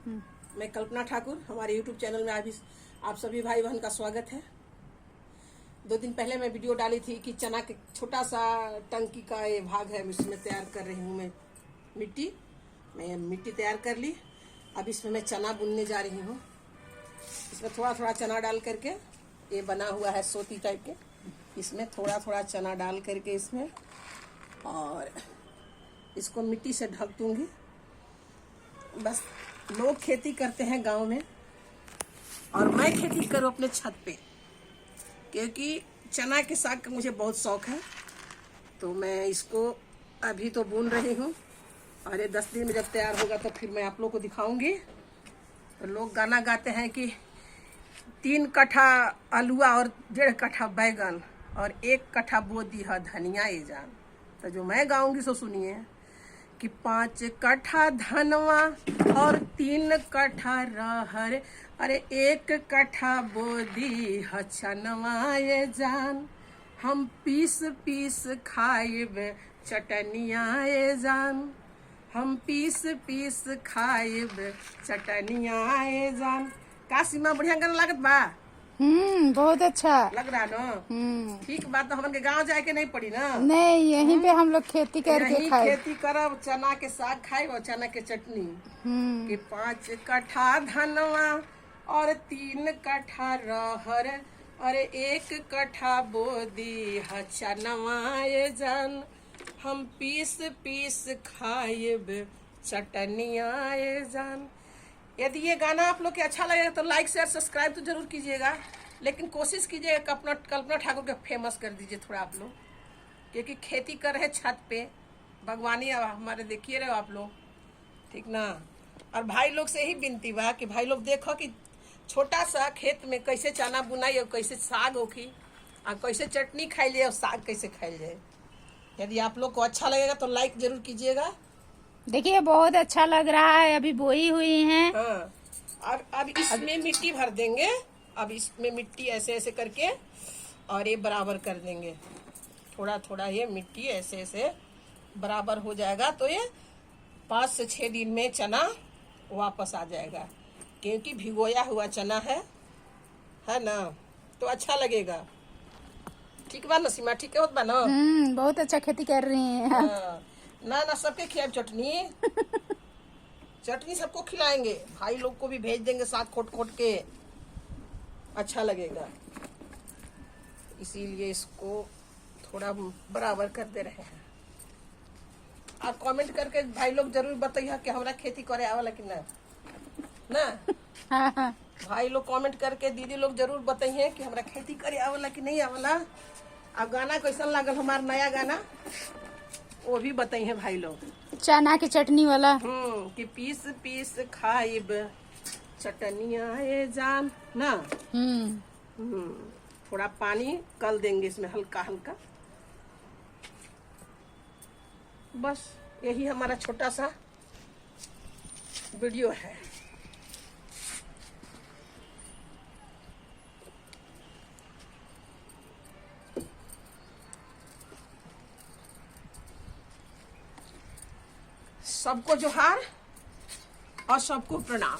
मैं कल्पना ठाकुर, हमारे YouTube channel में आज आप सभी भाई बहन का स्वागत है। 2 दिन पहले मैं वीडियो डाली थी कि चना के छोटा सा टंकी का ये भाग है, इसमें तैयार कर रही हूँ मैं मिट्टी तैयार कर ली। अब इसमें मैं चना बुनने जा रही हूँ। इसमें थोड़ा थोड़ा चना डाल करके, ये बना हुआ है सोती टाइप के, इसमें थोड़ा थोड़ा चना डाल करके इसमें, और इसको मिट्टी से ढक दूंगी। बस लोग खेती करते हैं गांव में, और मैं खेती करूँ अपने छत पे, क्योंकि चना के साग का मुझे बहुत शौक है। तो मैं इसको अभी तो बुन रही हूँ, और ये 10 दिन में जब तैयार होगा तो फिर मैं आप लोग को दिखाऊंगी। तो लोग गाना गाते हैं कि 3 कट्ठा आलूआ और 1.5 कट्ठा बैगन और 1 कट्ठा बो दी है धनिया ये जान। तो जो मैं गाऊंगी सो सुनिए कि 5 कट्ठा धनवा और 3 कट्ठा रहर, अरे 1 कट्ठा बोदी हचनवा ये जान, हम पीस पीस खाइब चटनिया ये जान, हम पीस पीस खाइब चटनिया ये जान। का सीमा बढ़िया गाना लागत बा? बहुत अच्छा लग रहा ना? ठीक बात। तो हमन के गांव जाए के नहीं पड़ी ना? नहीं, यहीं पे हम लोग खेती करके खाए। खेती करब, चना के साग खाए और चना के चटनी। कि 5 कट्ठा धनवा और 3 कट्ठा रहर, और 1 कट्ठा बोदी हचनवा ये जान, हम पीस पीस खाइब चटनिया ये जान। यदि ये गाना आप लोग के अच्छा लगेगा तो लाइक शेयर सब्सक्राइब तो जरूर कीजिएगा, लेकिन कोशिश कीजिएगा कि कल्पना ठाकुर के फेमस कर दीजिए थोड़ा आप लोग, क्योंकि खेती कर रहे छत पे, बागवानी हमारे देखिए रहे हो आप लोग, ठीक ना। और भाई लोग से ही विनती बा कि भाई लोग देखो कि छोटा सा खेत में कैसे चना बुनाई और कैसे साग होखी, और कैसे चटनी खाई जाए और साग कैसे खाई जाए। यदि आप लोग को अच्छा लगेगा तो लाइक जरूर कीजिएगा। देखिए बहुत अच्छा लग रहा है। अभी बोई हुई हैं। हाँ, अब इसमें मिट्टी भर देंगे। अब इसमें मिट्टी ऐसे ऐसे करके और ये बराबर कर देंगे, थोड़ा थोड़ा ये मिट्टी ऐसे ऐसे बराबर हो जाएगा तो ये 5 से 6 दिन में चना वापस आ जाएगा, क्योंकि भिगोया हुआ चना है ना, तो अच्छा लगेगा। ठीक बा ना सीमा? ठीक है बा ना? बहुत अच्छा खेती कर रही हैं। ना सबके खिलाए चटनी चटनी सबको खिलाएंगे, भाई लोग को भी भेज देंगे साथ खोट खोट के, अच्छा लगेगा। इसीलिए इसको थोड़ा बराबर कर दे रहे हैं। आप कमेंट करके भाई लोग जरूर बताइए कि हमरा खेती करे आवाला कि ना। भाई लोग कमेंट करके दीदी लोग जरूर बताइए कि हमरा खेती करे आवाला कि नहीं आवाला। अब गाना कैसा लागल हमारा नया गाना, वो भी बताइए भाई लोग। चना की चटनी वाला कि पीस पीस खाइब चटनिया ये जान ना। थोड़ा पानी कल देंगे इसमें हल्का हल्का। बस यही हमारा छोटा सा वीडियो है। सबको जोहार और सबको प्रणाम।